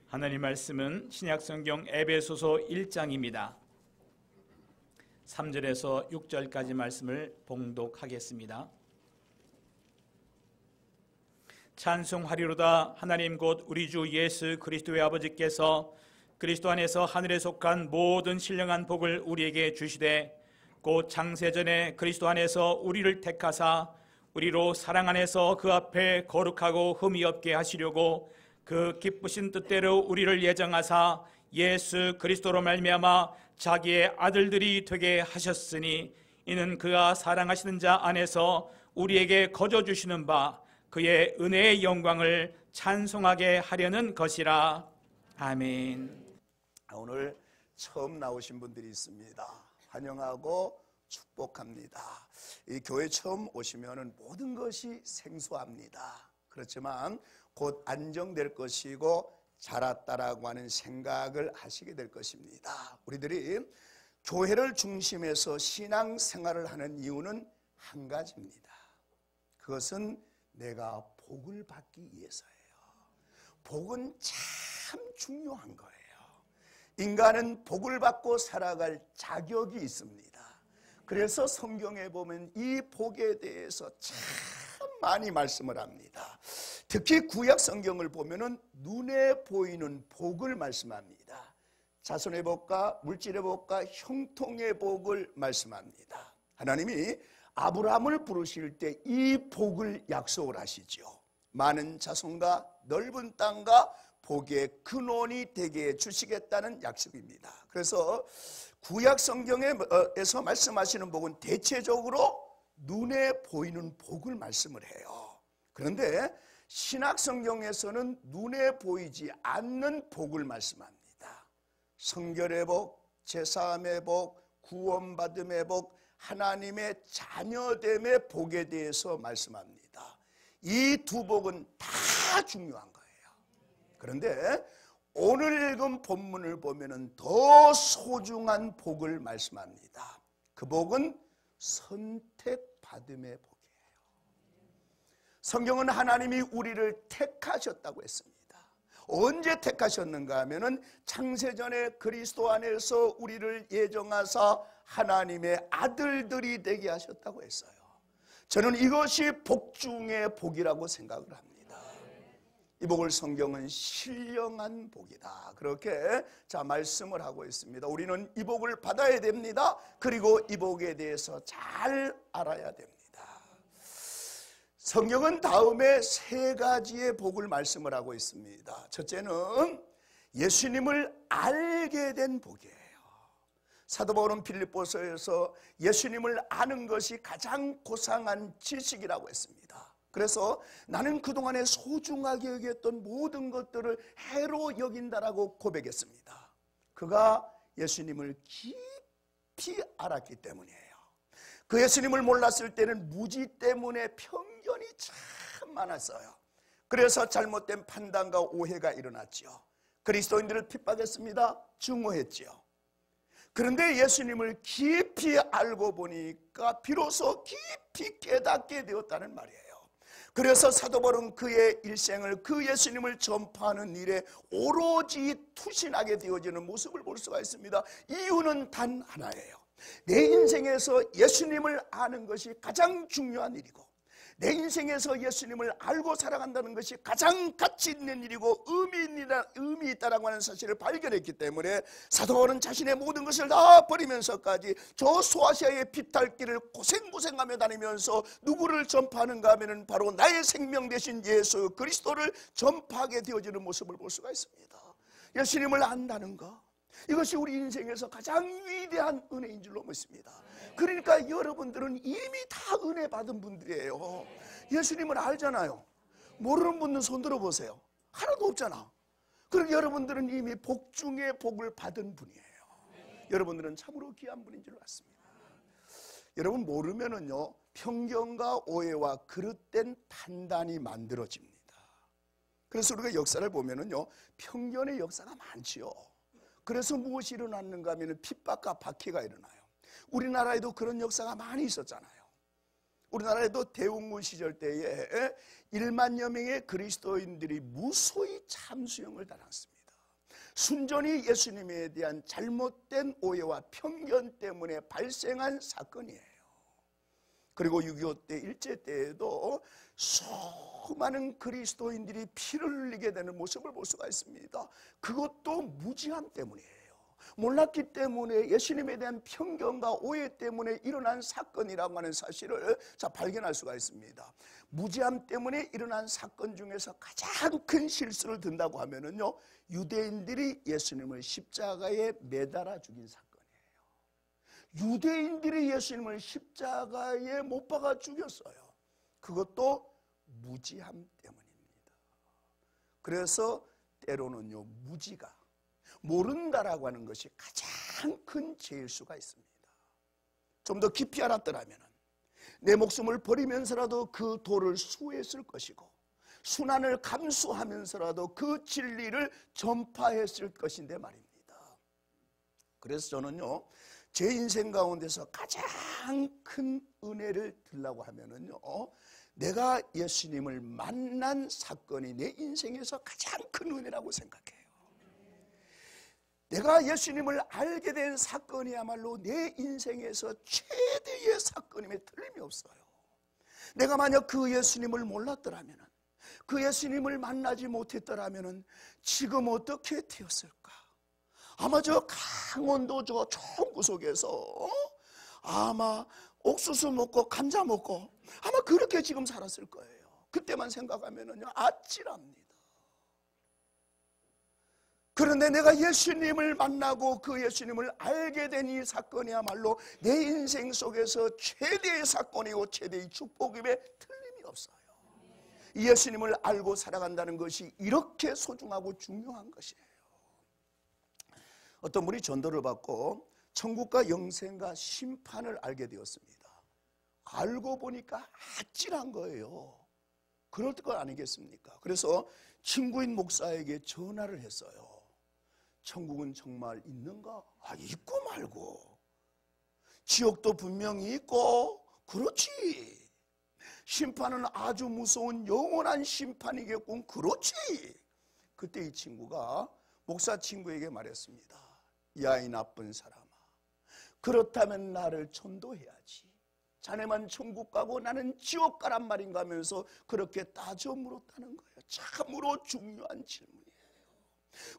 하나님 말씀은 신약성경 에베소서 1장입니다. 3절에서 6절까지 말씀을 봉독하겠습니다. 찬송하리로다. 하나님 곧 우리 주 예수 그리스도의 아버지께서 그리스도 안에서 하늘에 속한 모든 신령한 복을 우리에게 주시되 곧 창세전에 그리스도 안에서 우리를 택하사 우리로 사랑 안에서 그 앞에 거룩하고 흠이 없게 하시려고 그 기쁘신 뜻대로 우리를 예정하사 예수 그리스도로 말미암아 자기의 아들들이 되게 하셨으니 이는 그가 사랑하시는 자 안에서 우리에게 거저 주시는 바 그의 은혜의 영광을 찬송하게 하려는 것이라. 아멘. 오늘 처음 나오신 분들이 있습니다. 환영하고 축복합니다. 이 교회 처음 오시면 모든 것이 생소합니다. 그렇지만 곧 안정될 것이고 자랐다라고 하는 생각을 하시게 될 것입니다. 우리들이 교회를 중심해서 신앙생활을 하는 이유는 한 가지입니다. 그것은 내가 복을 받기 위해서예요. 복은 참 중요한 거예요. 인간은 복을 받고 살아갈 자격이 있습니다. 그래서 성경에 보면 이 복에 대해서 참 많이 말씀을 합니다. 특히 구약 성경을 보면은 눈에 보이는 복을 말씀합니다. 자손의 복과 물질의 복과 형통의 복을 말씀합니다. 하나님이 아브라함을 부르실 때 이 복을 약속을 하시죠. 많은 자손과 넓은 땅과 복의 근원이 되게 해주시겠다는 약속입니다. 그래서 구약 성경에서 말씀하시는 복은 대체적으로 눈에 보이는 복을 말씀을 해요. 그런데 신약 성경에서는 눈에 보이지 않는 복을 말씀합니다. 성결의 복, 제사함의 복, 구원받음의 복, 하나님의 자녀됨의 복에 대해서 말씀합니다. 이 두 복은 다 중요한 거예요. 그런데 오늘 읽은 본문을 보면은 더 소중한 복을 말씀합니다. 그 복은 선택받음의 복이에요. 성경은 하나님이 우리를 택하셨다고 했습니다. 언제 택하셨는가 하면은 창세전에 그리스도 안에서 우리를 예정하사 하나님의 아들들이 되게 하셨다고 했어요. 저는 이것이 복 중의 복이라고 생각을 합니다. 이 복을 성경은 신령한 복이다, 그렇게 말씀을 하고 있습니다. 우리는 이 복을 받아야 됩니다. 그리고 이 복에 대해서 잘 알아야 됩니다. 성경은 다음에 세 가지의 복을 말씀을 하고 있습니다. 첫째는 예수님을 알게 된 복이에요. 사도 바울은 빌립보서에서 예수님을 아는 것이 가장 고상한 지식이라고 했습니다. 그래서 나는 그동안에 소중하게 여겼던 모든 것들을 해로 여긴다라고 고백했습니다. 그가 예수님을 깊이 알았기 때문이에요. 그 예수님을 몰랐을 때는 무지 때문에 편견이 참 많았어요. 그래서 잘못된 판단과 오해가 일어났죠. 그리스도인들을 핍박했습니다. 증오했죠. 그런데 예수님을 깊이 알고 보니까 비로소 깊이 깨닫게 되었다는 말이에요. 그래서 사도 바울은 그의 일생을 그 예수님을 전파하는 일에 오로지 투신하게 되어지는 모습을 볼 수가 있습니다. 이유는 단 하나예요. 내 인생에서 예수님을 아는 것이 가장 중요한 일이고, 내 인생에서 예수님을 알고 살아간다는 것이 가장 가치 있는 일이고 의미 있다라고 하는 사실을 발견했기 때문에 사도 바울은 자신의 모든 것을 다 버리면서까지 저 소아시아의 비탈길을 고생하며 다니면서 누구를 전파하는가 하면 바로 나의 생명 되신 예수 그리스도를 전파하게 되어지는 모습을 볼 수가 있습니다. 예수님을 안다는 것, 이것이 우리 인생에서 가장 위대한 은혜인 줄로 믿습니다. 그러니까 여러분들은 이미 다 은혜 받은 분들이에요. 예수님을 알잖아요. 모르는 분은 손 들어보세요. 하나도 없잖아. 그러니까 여러분들은 이미 복 중에 복을 받은 분이에요. 여러분들은 참으로 귀한 분인 줄 알았습니다. 여러분, 모르면은요, 편견과 오해와 그릇된 판단이 만들어집니다. 그래서 우리가 역사를 보면은요, 편견의 역사가 많지요. 그래서 무엇이 일어났는가 하면 핍박과 박해가 일어나요. 우리나라에도 그런 역사가 많이 있었잖아요. 우리나라에도 대웅군 시절 때에 1만여 명의 그리스도인들이 무소히 참수형을 당했습니다. 순전히 예수님에 대한 잘못된 오해와 편견 때문에 발생한 사건이에요. 그리고 6.25 때 일제 때에도 수많은 그리스도인들이 피를 흘리게 되는 모습을 볼 수가 있습니다. 그것도 무지함 때문이에요. 몰랐기 때문에, 예수님에 대한 편견과 오해 때문에 일어난 사건이라고 하는 사실을 발견할 수가 있습니다. 무지함 때문에 일어난 사건 중에서 가장 큰 실수를 든다고 하면은요, 유대인들이 예수님을 십자가에 매달아 죽인 사건이에요. 유대인들이 예수님을 십자가에 못 박아 죽였어요. 그것도 무지함 때문입니다. 그래서 때로는요, 무지가, 모른다라고 하는 것이 가장 큰 죄일 수가 있습니다. 좀 더 깊이 알았더라면 내 목숨을 버리면서라도 그 도를 수호했을 것이고, 순환을 감수하면서라도 그 진리를 전파했을 것인데 말입니다. 그래서 저는요, 제 인생 가운데서 가장 큰 은혜를 들라고 하면은요, 내가 예수님을 만난 사건이 내 인생에서 가장 큰 은혜라고 생각해요. 내가 예수님을 알게 된 사건이야말로 내 인생에서 최대의 사건임에 틀림이 없어요. 내가 만약 그 예수님을 몰랐더라면, 그 예수님을 만나지 못했더라면 지금 어떻게 되었을까? 아마 저 강원도 저 총구석에서 아마 옥수수 먹고 감자 먹고 아마 그렇게 지금 살았을 거예요. 그때만 생각하면은요, 아찔합니다. 그런데 내가 예수님을 만나고 그 예수님을 알게 된 이 사건이야말로 내 인생 속에서 최대의 사건이고 최대의 축복임에 틀림이 없어요. 이 예수님을 알고 살아간다는 것이 이렇게 소중하고 중요한 것이에요. 어떤 분이 전도를 받고 천국과 영생과 심판을 알게 되었습니다. 알고 보니까 아찔한 거예요. 그럴 것 아니겠습니까? 그래서 친구인 목사에게 전화를 했어요. 천국은 정말 있는가? 있고 말고. 지옥도 분명히 있고, 그렇지. 심판은 아주 무서운 영원한 심판이겠군, 그렇지. 그때 이 친구가 목사 친구에게 말했습니다. 야, 이 나쁜 사람아, 그렇다면 나를 전도해야지. 자네만 천국 가고 나는 지옥 가란 말인가 하면서 그렇게 따져 물었다는 거예요. 참으로 중요한 질문이에요.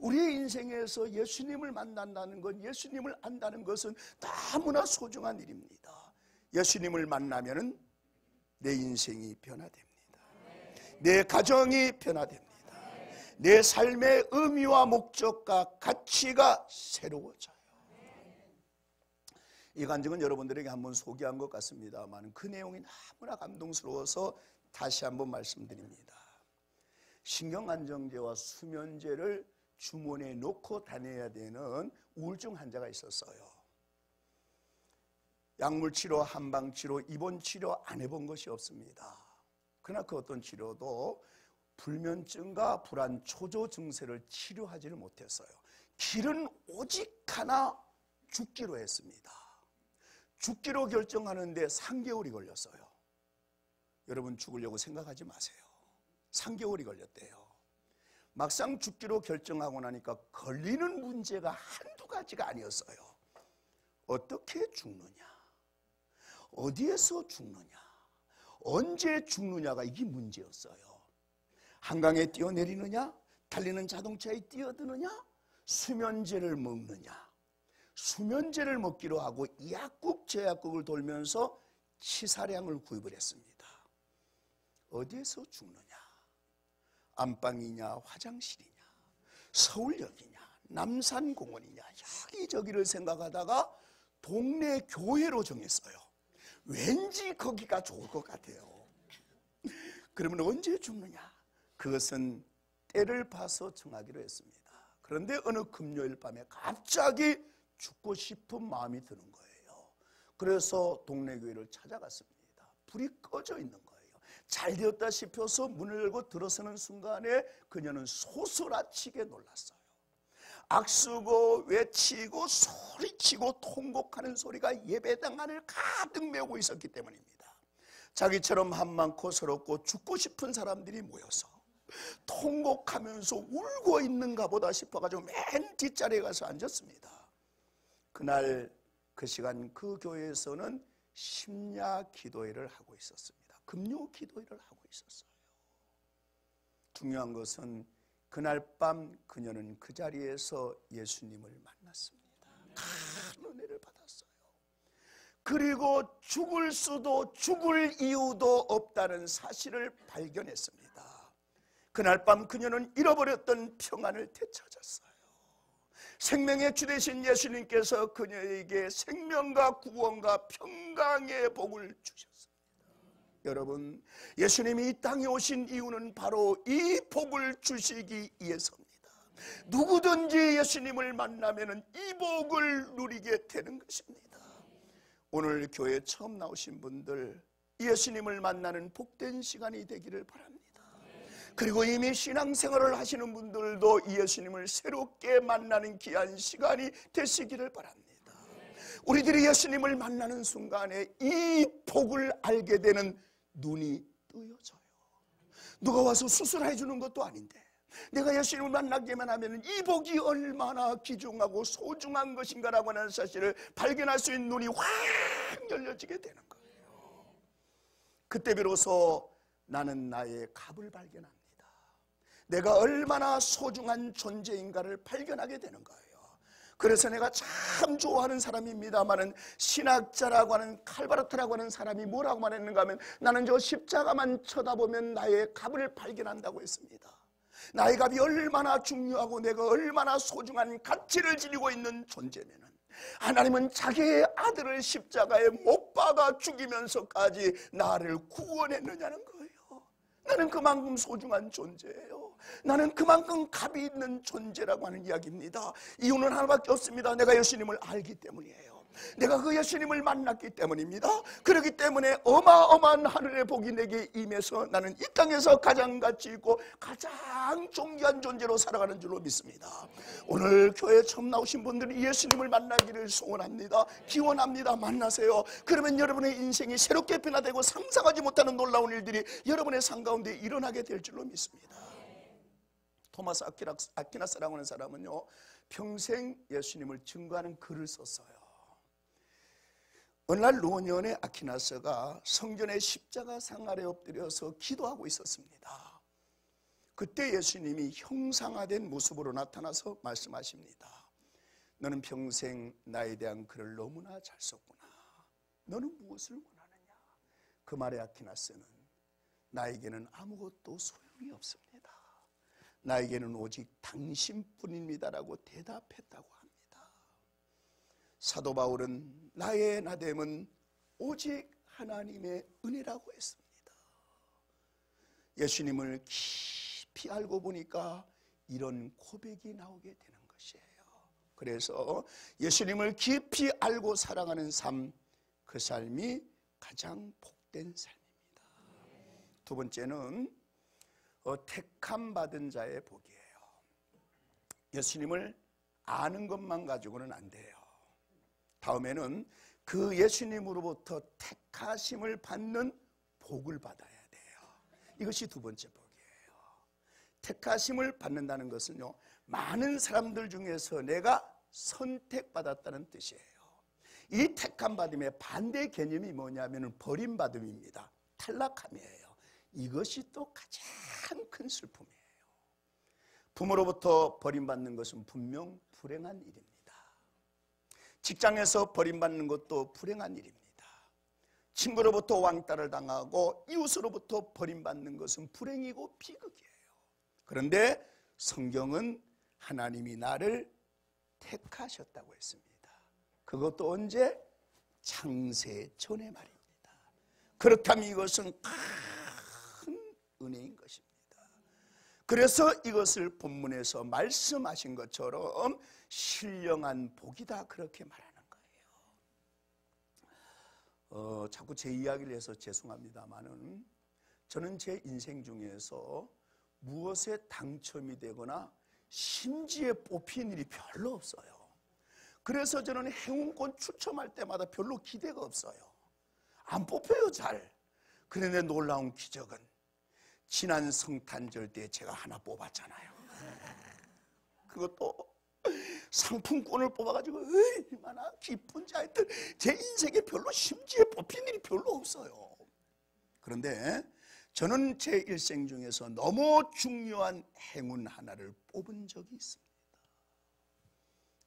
우리의 인생에서 예수님을 만난다는 것, 예수님을 안다는 것은 너무나 소중한 일입니다. 예수님을 만나면은 내 인생이 변화됩니다. 내 가정이 변화됩니다. 내 삶의 의미와 목적과 가치가 새로워져요. 이 간증은 여러분들에게 한번 소개한 것 같습니다만 그 내용이 너무나 감동스러워서 다시 한번 말씀드립니다. 신경안정제와 수면제를 주머니에 놓고 다녀야 되는 우울증 환자가 있었어요. 약물치료, 한방치료, 입원치료 안 해본 것이 없습니다. 그러나 그 어떤 치료도 불면증과 불안, 초조 증세를 치료하지를 못했어요. 길은 오직 하나, 죽기로 했습니다. 죽기로 결정하는데 3개월이 걸렸어요. 여러분 죽으려고 생각하지 마세요. 3개월이 걸렸대요. 막상 죽기로 결정하고 나니까 걸리는 문제가 한두 가지가 아니었어요. 어떻게 죽느냐, 어디에서 죽느냐, 언제 죽느냐가 이게 문제였어요. 한강에 뛰어내리느냐, 달리는 자동차에 뛰어드느냐, 수면제를 먹느냐. 수면제를 먹기로 하고 약국 제약국을 돌면서 치사량을 구입을 했습니다. 어디에서 죽느냐, 안방이냐, 화장실이냐, 서울역이냐, 남산공원이냐, 여기저기를 생각하다가 동네 교회로 정했어요. 왠지 거기가 좋을 것 같아요. 그러면 언제 죽느냐? 그것은 때를 봐서 정하기로 했습니다. 그런데 어느 금요일 밤에 갑자기 죽고 싶은 마음이 드는 거예요. 그래서 동네 교회를 찾아갔습니다. 불이 꺼져 있는 거예요. 잘 되었다 싶어서 문을 열고 들어서는 순간에 그녀는 소스라치게 놀랐어요. 악수고 외치고 소리치고 통곡하는 소리가 예배당 안을 가득 메우고 있었기 때문입니다. 자기처럼 한 많고 서럽고 죽고 싶은 사람들이 모여서 통곡하면서 울고 있는가 보다 싶어가지고 맨 뒷자리에 가서 앉았습니다. 그날 그 시간 그 교회에서는 심야 기도회를 하고 있었습니다. 금요 기도회를 하고 있었어요. 중요한 것은 그날 밤 그녀는 그 자리에서 예수님을 만났습니다. 큰 은혜를 받았어요. 그리고 죽을 수도 죽을 이유도 없다는 사실을 발견했습니다. 그날 밤 그녀는 잃어버렸던 평안을 되찾았어요. 생명의 주 되신 예수님께서 그녀에게 생명과 구원과 평강의 복을 주셨습니다. 여러분, 예수님이 이 땅에 오신 이유는 바로 이 복을 주시기 위해서입니다. 누구든지 예수님을 만나면 이 복을 누리게 되는 것입니다. 오늘 교회에 처음 나오신 분들, 예수님을 만나는 복된 시간이 되기를 바랍니다. 그리고 이미 신앙생활을 하시는 분들도 예수님을 새롭게 만나는 귀한 시간이 되시기를 바랍니다. 우리들이 예수님을 만나는 순간에 이 복을 알게 되는 눈이 뜨여져요. 누가 와서 수술해 주는 것도 아닌데 내가 예수님을 만나기만 하면 이 복이 얼마나 귀중하고 소중한 것인가라고 하는 사실을 발견할 수 있는 눈이 확 열려지게 되는 거예요. 그때 비로소 나는 나의 값을 발견합니다. 내가 얼마나 소중한 존재인가를 발견하게 되는 거예요. 그래서 내가 참 좋아하는 사람입니다마는 신학자라고 하는 칼바르트라고 하는 사람이 뭐라고 말했는가 하면 나는 저 십자가만 쳐다보면 나의 값을 발견한다고 했습니다. 나의 값이 얼마나 중요하고 내가 얼마나 소중한 가치를 지니고 있는 존재면은 하나님은 자기의 아들을 십자가에 못 박아 죽이면서까지 나를 구원했느냐는 거예요. 나는 그만큼 소중한 존재예요. 나는 그만큼 값이 있는 존재라고 하는 이야기입니다. 이유는 하나밖에 없습니다. 내가 예수님을 알기 때문이에요. 내가 그 예수님을 만났기 때문입니다. 그렇기 때문에 어마어마한 하늘의 복이 내게 임해서 나는 이 땅에서 가장 가치 있고 가장 존귀한 존재로 살아가는 줄로 믿습니다. 오늘 교회에 처음 나오신 분들이 예수님을 만나기를 소원합니다. 기원합니다. 만나세요. 그러면 여러분의 인생이 새롭게 변화되고 상상하지 못하는 놀라운 일들이 여러분의 삶 가운데 일어나게 될 줄로 믿습니다. 토마스 아퀴나스라고 하는 사람은요, 평생 예수님을 증거하는 글을 썼어요. 어느 날 노년의 아퀴나스가 성전의 십자가상 아래 엎드려서 기도하고 있었습니다. 그때 예수님이 형상화된 모습으로 나타나서 말씀하십니다. 너는 평생 나에 대한 글을 너무나 잘 썼구나. 너는 무엇을 원하느냐? 그 말에 아퀴나스는 나에게는 아무것도 소용이 없습니다. 나에게는 오직 당신뿐입니다라고 대답했다고 합니다. 사도 바울은 나의 나됨은 오직 하나님의 은혜라고 했습니다. 예수님을 깊이 알고 보니까 이런 고백이 나오게 되는 것이에요. 그래서 예수님을 깊이 알고 사랑하는 삶, 그 삶이 가장 복된 삶입니다. 두 번째는 택함 받은 자의 복이에요. 예수님을 아는 것만 가지고는 안 돼요. 다음에는 그 예수님으로부터 택하심을 받는 복을 받아야 돼요. 이것이 두 번째 복이에요. 택하심을 받는다는 것은요, 많은 사람들 중에서 내가 선택받았다는 뜻이에요. 이 택함 받음의 반대 개념이 뭐냐면 버림받음입니다. 탈락함이에요. 이것이 또 가장 큰 슬픔이에요. 부모로부터 버림받는 것은 분명 불행한 일입니다. 직장에서 버림받는 것도 불행한 일입니다. 친구로부터 왕따를 당하고 이웃으로부터 버림받는 것은 불행이고 비극이에요. 그런데 성경은 하나님이 나를 택하셨다고 했습니다. 그것도 언제? 창세 전에 말입니다. 그렇다면 이것은 큰 은혜인 것입니다. 그래서 이것을 본문에서 말씀하신 것처럼 신령한 복이다, 그렇게 말하는 거예요. 자꾸 제 이야기를 해서 죄송합니다만은 저는 제 인생 중에서 무엇에 당첨이 되거나 심지에 뽑힌 일이 별로 없어요. 그래서 저는 행운권 추첨할 때마다 별로 기대가 없어요. 안 뽑혀요, 잘. 그런데 놀라운 기적은 지난 성탄절 때 제가 하나 뽑았잖아요. 그것도 상품권을 뽑아가지고 얼마나 기쁜지. 하여튼 제 인생에 별로 심지에 뽑힌 일이 별로 없어요. 그런데 저는 제 일생 중에서 너무 중요한 행운 하나를 뽑은 적이 있습니다.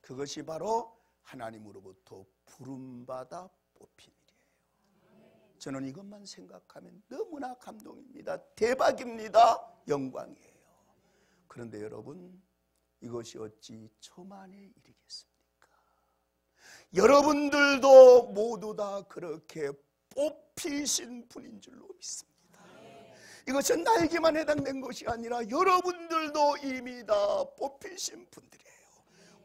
그것이 바로 하나님으로부터 부름받아 뽑힌 일이에요. 저는 이것만 생각하면 너무나 감동입니다. 대박입니다. 영광이에요. 그런데 여러분, 이것이 어찌 저만의 일이겠습니까? 여러분들도 모두 다 그렇게 뽑히신 분인 줄로 믿습니다. 이것은 나에게만 해당된 것이 아니라 여러분들도 이미 다 뽑히신 분들이에요.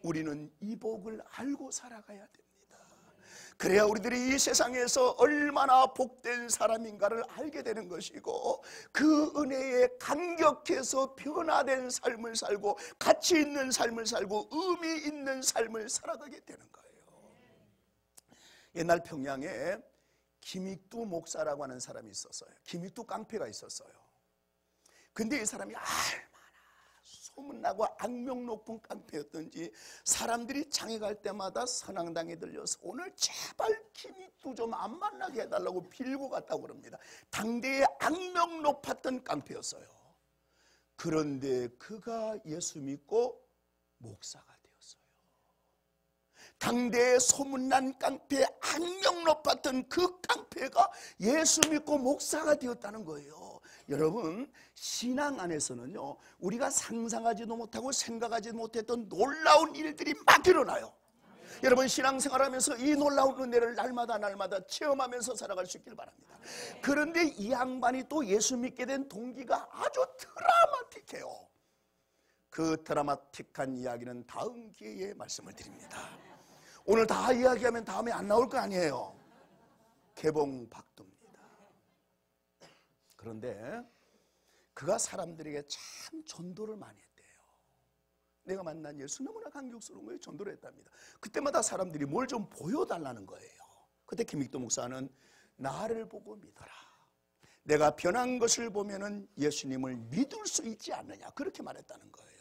우리는 이 복을 알고 살아가야 됩니다. 그래야 우리들이 이 세상에서 얼마나 복된 사람인가를 알게 되는 것이고, 그 은혜에 감격해서 변화된 삶을 살고 가치 있는 삶을 살고 의미 있는 삶을 살아가게 되는 거예요. 옛날 평양에 김익두 목사라고 하는 사람이 있었어요. 김익두 깡패가 있었어요. 근데 이 사람이 얼마나 소문나고 악명 높은 깡패였던지 사람들이 장에 갈 때마다 선앙당에 들려서 오늘 제발 김익두 좀 안 만나게 해달라고 빌고 갔다고 그럽니다. 당대에 악명 높았던 깡패였어요. 그런데 그가 예수 믿고 목사가 되었어요. 당대에 소문난 깡패, 악명 높았던 그 깡패가 예수 믿고 목사가 되었다는 거예요. 여러분, 신앙 안에서는요, 우리가 상상하지도 못하고 생각하지도 못했던 놀라운 일들이 막 일어나요. 여러분, 신앙생활하면서 이 놀라운 은혜를 날마다 체험하면서 살아갈 수 있길 바랍니다. 그런데 이 양반이 또 예수 믿게 된 동기가 아주 드라마틱해요. 그 드라마틱한 이야기는 다음 기회에 말씀을 드립니다. 오늘 다 이야기하면 다음에 안 나올 거 아니에요. 개봉박두입니다. 그런데 그가 사람들에게 참 전도를 많이 했대요. 내가 만난 예수 너무나 감격스러운 거예요. 전도를 했답니다. 그때마다 사람들이 뭘 좀 보여달라는 거예요. 그때 김익도 목사는 나를 보고 믿어라. 내가 변한 것을 보면은 예수님을 믿을 수 있지 않느냐, 그렇게 말했다는 거예요.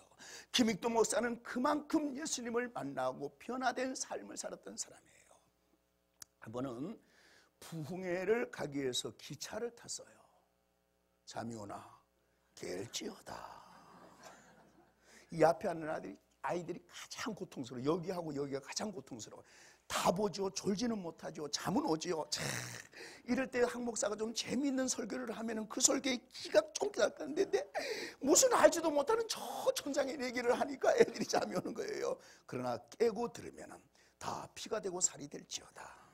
김익도 목사는 그만큼 예수님을 만나고 변화된 삶을 살았던 사람이에요. 한 번은 부흥회를 가기 위해서 기차를 탔어요. 잠이 오나 깰지어다. 이 앞에 앉는 아이들이 가장 고통스러워. 여기가 가장 고통스러워. 다 보죠. 졸지는 못하죠. 잠은 오지요. 이럴 때 한 목사가 좀 재미있는 설교를 하면은 그 설교에 기가 쫑긋하는데 무슨 알지도 못하는 저 천장의 얘기를 하니까 애들이 잠이 오는 거예요. 그러나 깨고 들으면은 다 피가 되고 살이 될지어다.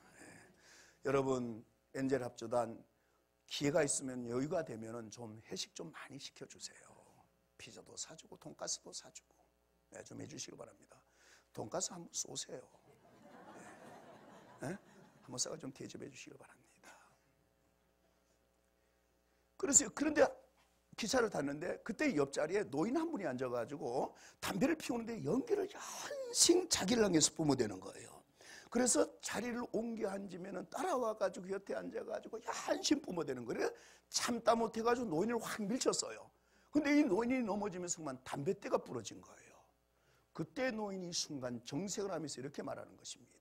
여러분, 엔젤 합주단 기회가 있으면 여유가 되면은 좀 회식 좀 많이 시켜주세요. 피자도 사주고 돈가스도 사주고 좀 해주시기 바랍니다. 돈가스 한번 쏘세요. 네? 한번 싸가 좀 대접해 주시기 바랍니다. 그런데 기차를 탔는데 그때 옆자리에 노인 한 분이 앉아가지고 담배를 피우는데 연기를 연신 자기를 향해서 뿜어대는 거예요. 그래서 자리를 옮겨 앉으면 따라와가지고 곁에 앉아가지고 한심 뿜어대는 거예요. 참다 못해가지고 노인을 확 밀쳤어요. 근데 이 노인이 넘어지는 순간 담뱃대가 부러진 거예요. 그때 노인이 순간 정색을 하면서 이렇게 말하는 것입니다.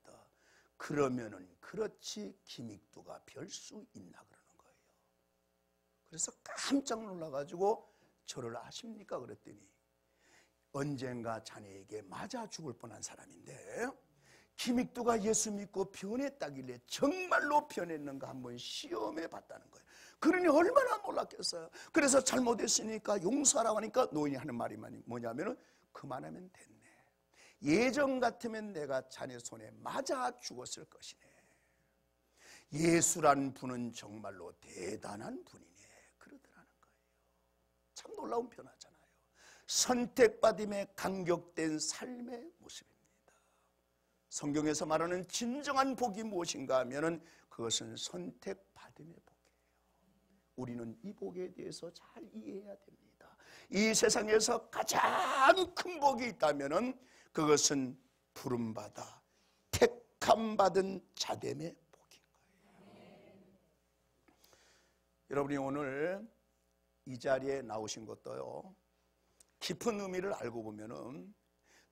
그러면은 그렇지 김익두가 별 수 있나 그러는 거예요. 그래서 깜짝 놀라가지고 저를 아십니까? 그랬더니 언젠가 자네에게 맞아 죽을 뻔한 사람인데 김익두가 예수 믿고 변했다길래 정말로 변했는가 한번 시험해 봤다는 거예요. 그러니 얼마나 놀랐겠어요. 그래서 잘못했으니까 용서하라고 하니까 노인이 하는 말이 뭐냐면은 그만하면 됐네. 예전 같으면 내가 자네 손에 맞아 죽었을 것이네. 예수란 분은 정말로 대단한 분이네. 그러더라는 거예요. 참 놀라운 변화잖아요. 선택받음에 감격된 삶의 모습입니다. 성경에서 말하는 진정한 복이 무엇인가 하면은 그것은 선택받음의 복이에요. 우리는 이 복에 대해서 잘 이해해야 됩니다. 이 세상에서 가장 큰 복이 있다면은 그것은 부름받아 택함받은 자됨의 복인 거예요. 여러분이 오늘 이 자리에 나오신 것도요, 깊은 의미를 알고 보면은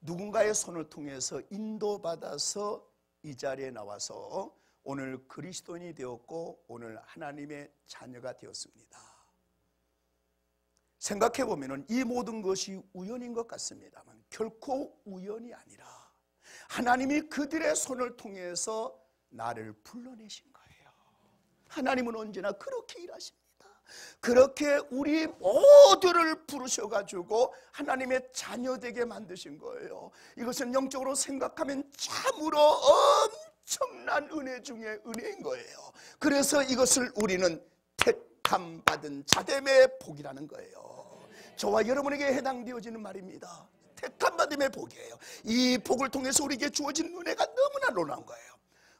누군가의 손을 통해서 인도받아서 이 자리에 나와서 오늘 그리스도인이 되었고 오늘 하나님의 자녀가 되었습니다. 생각해 보면은 이 모든 것이 우연인 것 같습니다만 결코 우연이 아니라 하나님이 그들의 손을 통해서 나를 불러내신 거예요. 하나님은 언제나 그렇게 일하십니다. 그렇게 우리 모두를 부르셔가지고 하나님의 자녀되게 만드신 거예요. 이것은 영적으로 생각하면 참으로 엄청난 은혜 중에 은혜인 거예요. 그래서 이것을 우리는 택함 받은 자됨의 복이라는 거예요. 저와 여러분에게 해당되어지는 말입니다. 택함 받음의 복이에요. 이 복을 통해서 우리에게 주어진 은혜가 너무나 놀라운 거예요.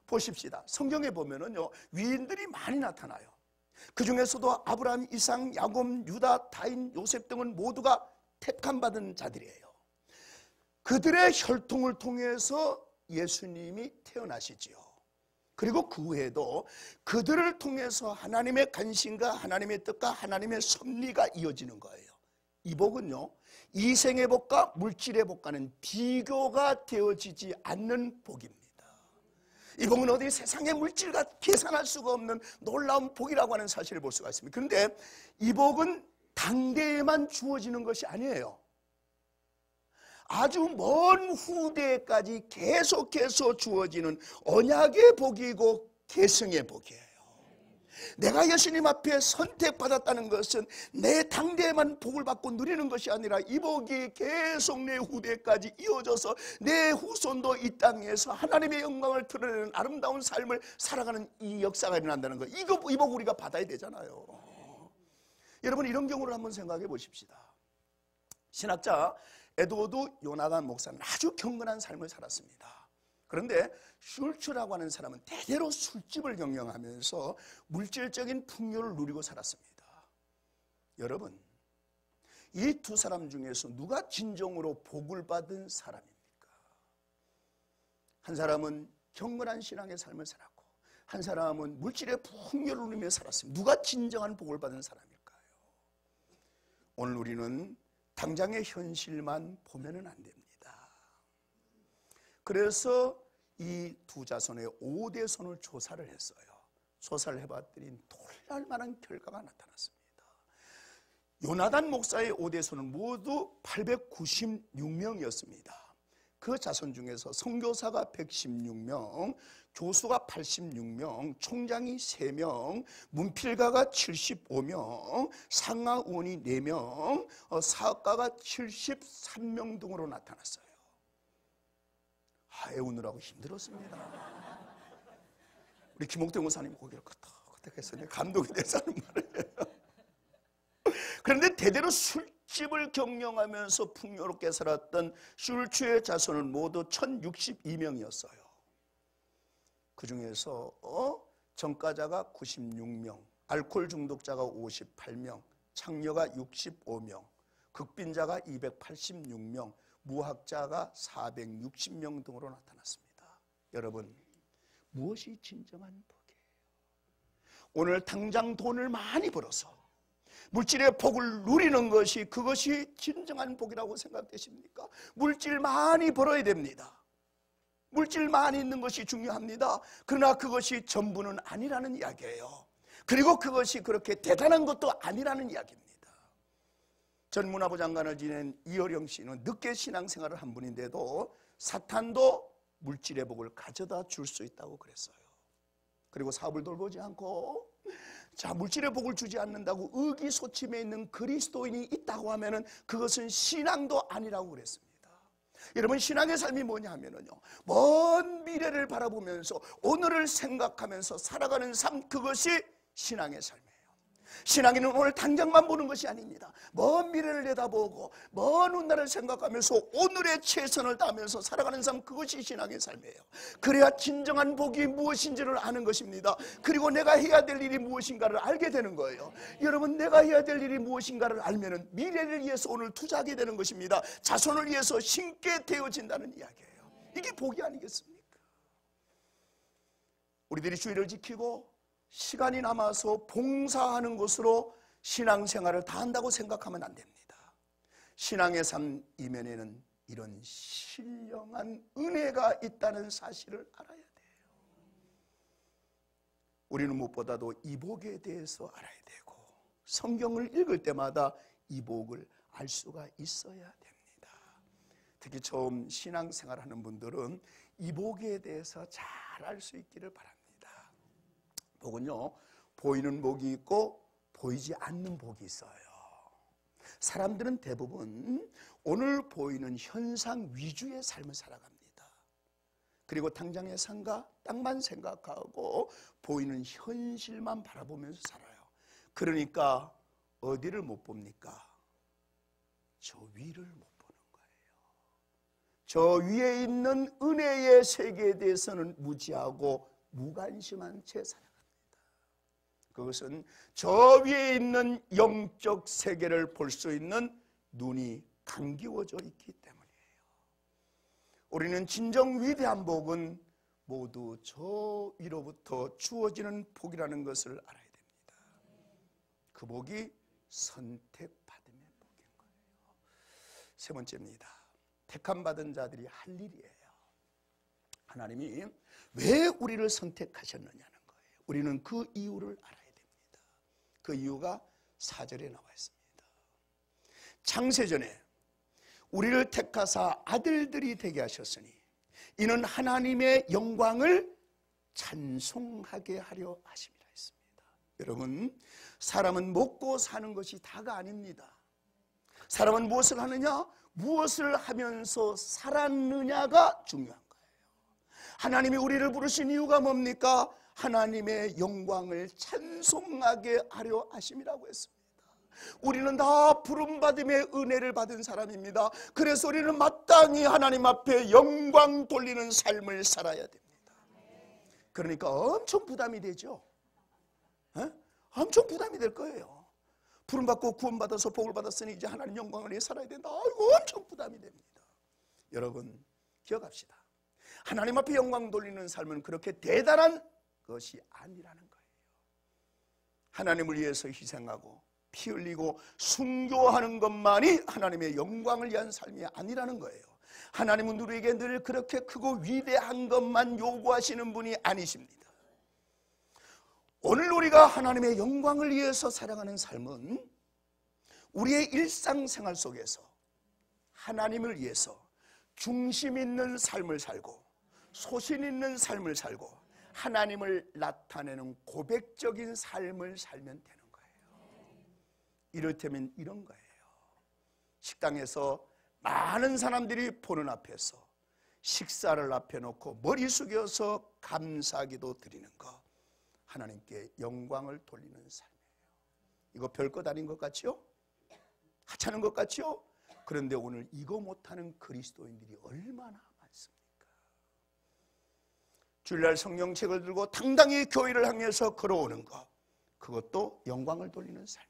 보십시다. 성경에 보면은요, 위인들이 많이 나타나요. 그 중에서도 아브라함, 이삭, 야곱, 유다, 다인, 요셉 등은 모두가 택함 받은 자들이에요. 그들의 혈통을 통해서 예수님이 태어나시지요. 그리고 그 외에도 그들을 통해서 하나님의 간신과 하나님의 뜻과 하나님의 섭리가 이어지는 거예요. 이 복은요, 이 생의 복과 물질의 복과는 비교가 되어지지 않는 복입니다. 이 복은 어디 세상의 물질과 계산할 수가 없는 놀라운 복이라고 하는 사실을 볼 수가 있습니다. 그런데 이 복은 당대에만 주어지는 것이 아니에요. 아주 먼 후대까지 계속해서 주어지는 언약의 복이고 계승의 복이에요. 내가 예수님 앞에 선택받았다는 것은 내 당대에만 복을 받고 누리는 것이 아니라 이 복이 계속 내 후대까지 이어져서 내 후손도 이 땅에서 하나님의 영광을 드러내는 아름다운 삶을 살아가는 이 역사가 일어난다는 거예요. 이 복 우리가 받아야 되잖아요. 여러분, 이런 경우를 한번 생각해 보십시다. 신학자 에드워드 요나단 목사는 아주 경건한 삶을 살았습니다. 그런데 슐츠라고 하는 사람은 대대로 술집을 경영하면서 물질적인 풍요를 누리고 살았습니다. 여러분, 이 두 사람 중에서 누가 진정으로 복을 받은 사람입니까? 한 사람은 경건한 신앙의 삶을 살았고 한 사람은 물질의 풍요를 누리며 살았습니다. 누가 진정한 복을 받은 사람일까요? 오늘 우리는 당장의 현실만 보면은 안 됩니다. 그래서 이 두 자손의 5대손을 조사를 했어요. 조사를 해봤더니 놀랄만한 결과가 나타났습니다. 요나단 목사의 5대손은 모두 896명이었습니다. 그 자손 중에서 선교사가 116명, 교수가 86명, 총장이 3명, 문필가가 75명, 상하원이 4명, 사업가가 73명 등으로 나타났어요. 애우느라고 힘들었습니다. 우리 김옥대 목사님 고개를 끄덕끄덕 해서 감동이 돼서 하는 말이에요. 그런데 대대로 술집을 경영하면서 풍요롭게 살았던 슐츠의 자손은 모두 1062명이었어요. 그 중에서 전과자가 96명, 알코올 중독자가 58명, 창녀가 65명, 극빈자가 286명, 무학자가 460명 등으로 나타났습니다. 여러분, 무엇이 진정한 복이에요? 오늘 당장 돈을 많이 벌어서 물질의 복을 누리는 것이 그것이 진정한 복이라고 생각되십니까? 물질 많이 벌어야 됩니다. 물질 많이 있는 것이 중요합니다. 그러나 그것이 전부는 아니라는 이야기예요. 그리고 그것이 그렇게 대단한 것도 아니라는 이야기입니다. 전 문화부 장관을 지낸 이어령 씨는 늦게 신앙생활을 한 분인데도 사탄도 물질의 복을 가져다 줄 수 있다고 그랬어요. 그리고 사업을 돌보지 않고 물질의 복을 주지 않는다고 의기소침해 있는 그리스도인이 있다고 하면은 그것은 신앙도 아니라고 그랬습니다. 여러분, 신앙의 삶이 뭐냐 하면은요, 먼 미래를 바라보면서 오늘을 생각하면서 살아가는 삶, 그것이 신앙의 삶이에요. 신앙인은 오늘 당장만 보는 것이 아닙니다. 먼 미래를 내다보고 먼 훗날을 생각하면서 오늘의 최선을 다하면서 살아가는 삶, 그것이 신앙의 삶이에요. 그래야 진정한 복이 무엇인지를 아는 것입니다. 그리고 내가 해야 될 일이 무엇인가를 알게 되는 거예요. 여러분, 내가 해야 될 일이 무엇인가를 알면은 미래를 위해서 오늘 투자하게 되는 것입니다. 자손을 위해서 심게 되어진다는 이야기예요. 이게 복이 아니겠습니까? 우리들이 주의를 지키고 시간이 남아서 봉사하는 것으로 신앙생활을 다 한다고 생각하면 안 됩니다. 신앙의 삶 이면에는 이런 신령한 은혜가 있다는 사실을 알아야 돼요. 우리는 무엇보다도 이복에 대해서 알아야 되고 성경을 읽을 때마다 이복을 알 수가 있어야 됩니다. 특히 처음 신앙생활하는 분들은 이복에 대해서 잘 알 수 있기를 바랍니다. 복은요, 보이는 복이 있고 보이지 않는 복이 있어요. 사람들은 대부분 오늘 보이는 현상 위주의 삶을 살아갑니다. 그리고 당장의 상가, 땅만 생각하고 보이는 현실만 바라보면서 살아요. 그러니까 어디를 못 봅니까? 저 위를 못 보는 거예요. 저 위에 있는 은혜의 세계에 대해서는 무지하고 무관심한 채 살아갑니다. 그것은 저 위에 있는 영적 세계를 볼 수 있는 눈이 감기워져 있기 때문이에요. 우리는 진정 위대한 복은 모두 저 위로부터 주어지는 복이라는 것을 알아야 됩니다. 그 복이 선택받음의 복인 거예요. 세 번째입니다. 택함받은 자들이 할 일이에요. 하나님이 왜 우리를 선택하셨느냐는 거예요. 우리는 그 이유를 알아야 됩니다. 그 이유가 4절에 나와 있습니다. 창세전에 우리를 택하사 아들들이 되게 하셨으니 이는 하나님의 영광을 찬송하게 하려 하심이라 했습니다. 여러분, 사람은 먹고 사는 것이 다가 아닙니다. 사람은 무엇을 하느냐, 무엇을 하면서 살았느냐가 중요한 거예요. 하나님이 우리를 부르신 이유가 뭡니까? 하나님의 영광을 찬송하게 하려 하심이라고 했습니다. 우리는 다 부름받음의 은혜를 받은 사람입니다. 그래서 우리는 마땅히 하나님 앞에 영광 돌리는 삶을 살아야 됩니다. 그러니까 엄청 부담이 되죠. 엄청 부담이 될 거예요. 부름받고 구원받아서 복을 받았으니 이제 하나님 영광을 위해 살아야 된다. 아이고, 엄청 부담이 됩니다. 여러분, 기억합시다. 하나님 앞에 영광 돌리는 삶은 그렇게 대단한 것이 아니라는 거예요. 하나님을 위해서 희생하고 피 흘리고 순교하는 것만이 하나님의 영광을 위한 삶이 아니라는 거예요. 하나님은 우리에게 늘 그렇게 크고 위대한 것만 요구하시는 분이 아니십니다. 오늘 우리가 하나님의 영광을 위해서 살아가는 삶은 우리의 일상생활 속에서 하나님을 위해서 중심 있는 삶을 살고 소신 있는 삶을 살고 하나님을 나타내는 고백적인 삶을 살면 되는 거예요. 이를테면 이런 거예요. 식당에서 많은 사람들이 보는 앞에서 식사를 앞에 놓고 머리 숙여서 감사기도 드리는 것, 하나님께 영광을 돌리는 삶이에요. 이거 별것 아닌 것 같죠? 하찮은 것 같죠? 그런데 오늘 이거 못하는 그리스도인들이 얼마나 많습니까? 주일날 성경책을 들고 당당히 교회를 향해서 걸어오는 것, 그것도 영광을 돌리는 삶이에요.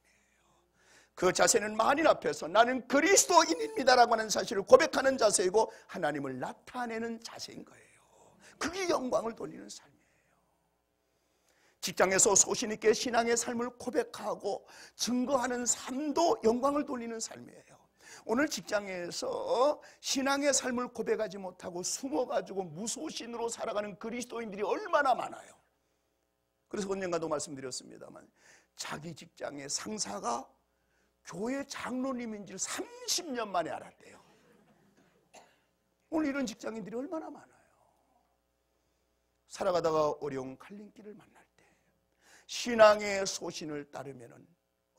그 자세는 만인 앞에서 나는 그리스도인입니다라고 하는 사실을 고백하는 자세이고 하나님을 나타내는 자세인 거예요. 그게 영광을 돌리는 삶이에요. 직장에서 소신 있게 신앙의 삶을 고백하고 증거하는 삶도 영광을 돌리는 삶이에요. 오늘 직장에서 신앙의 삶을 고백하지 못하고 숨어가지고 무소신으로 살아가는 그리스도인들이 얼마나 많아요. 그래서 언젠가도 말씀드렸습니다만 자기 직장의 상사가 교회 장로님인 줄 30년 만에 알았대요. 오늘 이런 직장인들이 얼마나 많아요. 살아가다가 어려운 갈림길을 만날 때 신앙의 소신을 따르면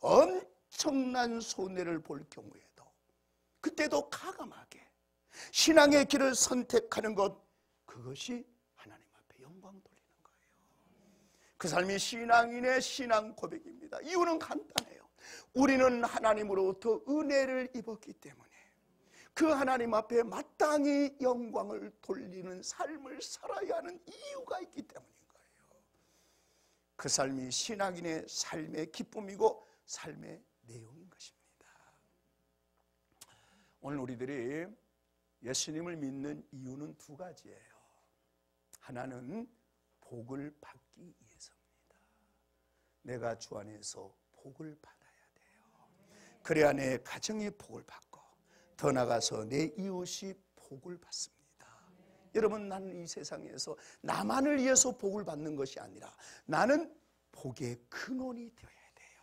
엄청난 손해를 볼 경우에도 그때도 가감하게 신앙의 길을 선택하는 것, 그것이 하나님 앞에 영광 돌리는 거예요. 그 삶이 신앙인의 신앙 고백입니다. 이유는 간단해요. 우리는 하나님으로부터 은혜를 입었기 때문에 그 하나님 앞에 마땅히 영광을 돌리는 삶을 살아야 하는 이유가 있기 때문인 거예요. 그 삶이 신앙인의 삶의 기쁨이고 삶의 내용인 것입니다. 오늘 우리들이 예수님을 믿는 이유는 두 가지예요. 하나는 복을 받기 위해서입니다. 내가 주 안에서 복을 받아야 그래야 내 가정이 복을 받고 더 나아가서 내 이웃이 복을 받습니다. 여러분, 나는 이 세상에서 나만을 위해서 복을 받는 것이 아니라 나는 복의 근원이 되어야 돼요.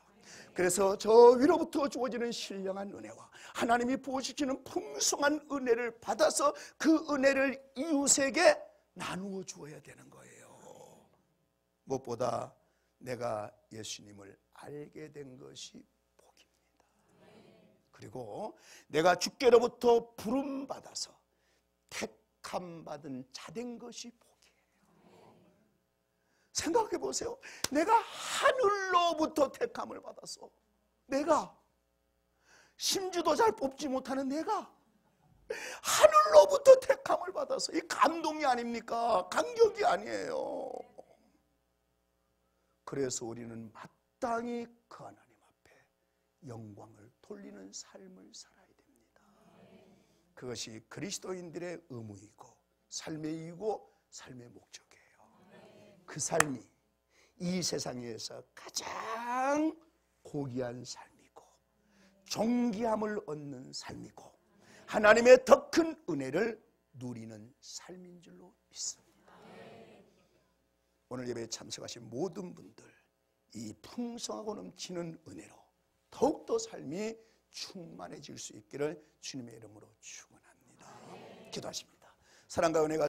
그래서 저 위로부터 주어지는 신령한 은혜와 하나님이 부어주시는 풍성한 은혜를 받아서 그 은혜를 이웃에게 나누어 주어야 되는 거예요. 무엇보다 내가 예수님을 알게 된 것이 복입니다. 그리고 내가 주께로부터 부름받아서 택함 받은 자된 것이 복이에요. 생각해 보세요. 내가 하늘로부터 택함을 받았어. 내가 심지도 잘 뽑지 못하는 내가 하늘로부터 택함을 받아서, 이 감동이 아닙니까? 감격이 아니에요. 그래서 우리는 마땅히 그 하나님 앞에 영광을 돌리는 삶을 살아야 됩니다. 그것이 그리스도인들의 의무이고 삶의 이유고 삶의 목적이에요. 그 삶이 이 세상에서 가장 고귀한 삶이고 존귀함을 얻는 삶이고 하나님의 더 큰 은혜를 누리는 삶인 줄로 믿습니다. 오늘 예배에 참석하신 모든 분들, 이 풍성하고 넘치는 은혜로 더욱더 삶이 충만해질 수 있기를 주님의 이름으로 축원합니다. 기도하십니다. 사랑과 은혜가